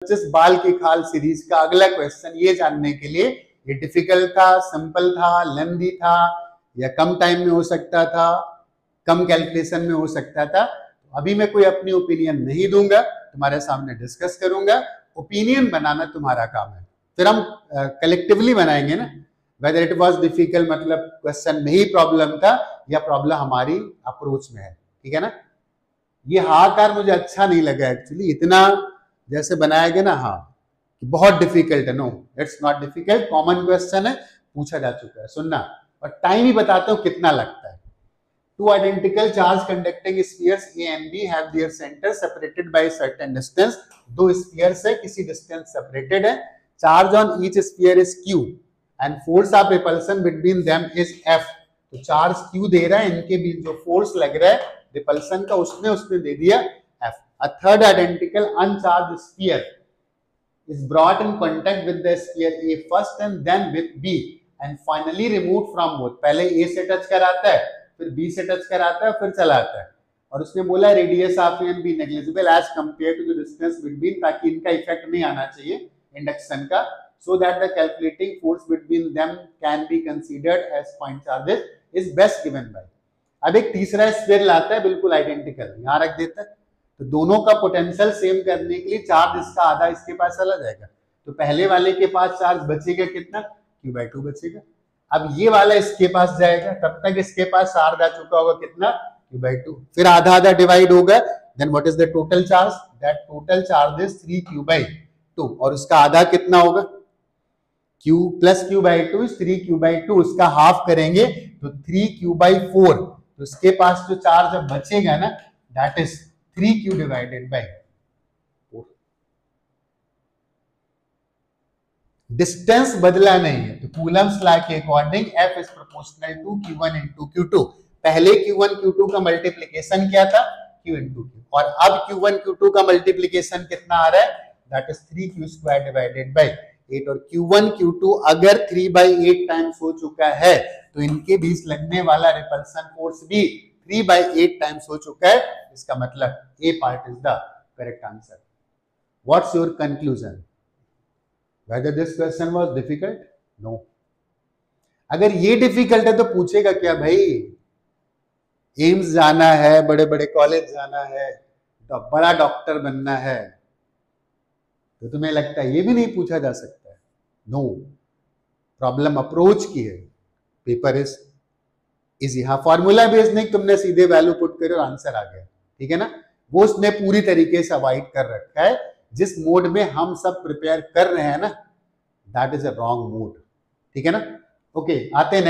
जिस बाल की खाल सीरीज का अगला क्वेश्चन ये जानने के लिए ये डिफिकल्ट था, सिंपल था, लेंथी था या कम टाइम में हो सकता था, कम कैलकुलेशन में हो सकता था। अभी मैं कोई अपनी ओपिनियन नहीं दूंगा, तुम्हारे सामने डिस्कस करूंगा। ओपिनियन बनाना तुम्हारा काम है, फिर हम कलेक्टिवली बनाएंगे ना, वेदर इट वाज डिफिकल्ट मतलब क्वेश्चन में ही प्रॉब्लम था या प्रॉब्लम हमारी अप्रोच में है। ठीक है ना। ये हाकार मुझे अच्छा नहीं लगा एक्चुअली, इतना जैसे बनाया गया ना, हाँ बहुत डिफिकल्ट है। No, it's not difficult, common question है, पूछा जा चुका है। सुनना, और टाइम ही बताता हूं कितना लगता है। Two identical charge conducting spheres A and B have their center separated by a certain distance. दो spheres है, किसी distance separated है. Charge on each sphere is Q and force of repulsion between them is F. तो charge Q दे रहा है, इनके बीच जो force लग रहा है repulsion का उसने दे दिया F. A third identical uncharged sphere is brought in contact with the sphere A first and then with B and finally removed from both. पहले A से टच कराता है, फिर बी से टच कराता है, फिर चला आता है। और उसने बोला radius of A and B negligible as compare to the distance between, ताकि इनका इफेक्ट नहीं आना चाहिए इंडक्शन का, so that the calculating force between them can be considered as point charges is best given by. अब एक तीसरा sphere लाता है बिल्कुल आइडेंटिकल, यहां रख देता है, तो दोनों का पोटेंशियल सेम करने के लिए चार्ज इसका आधा इसके पास चला जाएगा, तो पहले वाले के पास चार्ज बचेगा कितना, Q/2 बचेगा। अब ये वाला इसके पास जाएगा, तब तक इसके पास चार्ज आ चुका होगा कितना, Q/2, फिर आधा आधा डिवाइड होगा, then what is the total charge, that total charge is 3Q/2, और उसका आधा कितना होगा, Q plus Q/2 is 3Q/2, उसका हाफ करेंगे तो 3Q/4, तो इसके पास जो चार्ज अब बचेगा ना, that is 3Q divided by 4। Distance बदला नहीं है, तो कूलम्स लॉ के according F is proportional to Q1 into Q2। पहले Q1 Q2 का मल्टीप्लिकेशन क्या था, Q इनटू Q, और अब Q1 Q2 का मल्टीप्लिकेशन कितना आ रहा है, that is 3Q² divided by 8। और Q1 Q2 अगर 3/8 टाइम्स हो चुका है तो इनके बीच लगने वाला रिपल्सन फोर्स भी 3/8 टाइम्स हो चुका है। इसका मतलब A part is the correct answer. What's your conclusion? Whether this question was difficult? No. अगर ये डिफिकल्ट है तो पूछेगा क्या भाई, एम्स जाना है, बड़े बड़े कॉलेज जाना है, तो बड़ा डॉक्टर बनना है, तो तुम्हें लगता है ये भी नहीं पूछा जा सकता है? नो, प्रॉब्लम अप्रोच की है, पेपर इज इजी। हाँ, फॉर्मूला बेस्ड नहीं, तुमने सीधे वैल्यू पुट करे और आंसर आ गया, ठीक है ना, वो उसने पूरी तरीके से अवॉइड कर रखा है। जिस मोड में हम सब प्रिपेयर कर रहे हैं ना, that is a wrong mode, ठीक है ना। ओके, आते हैं नेक्स्ट।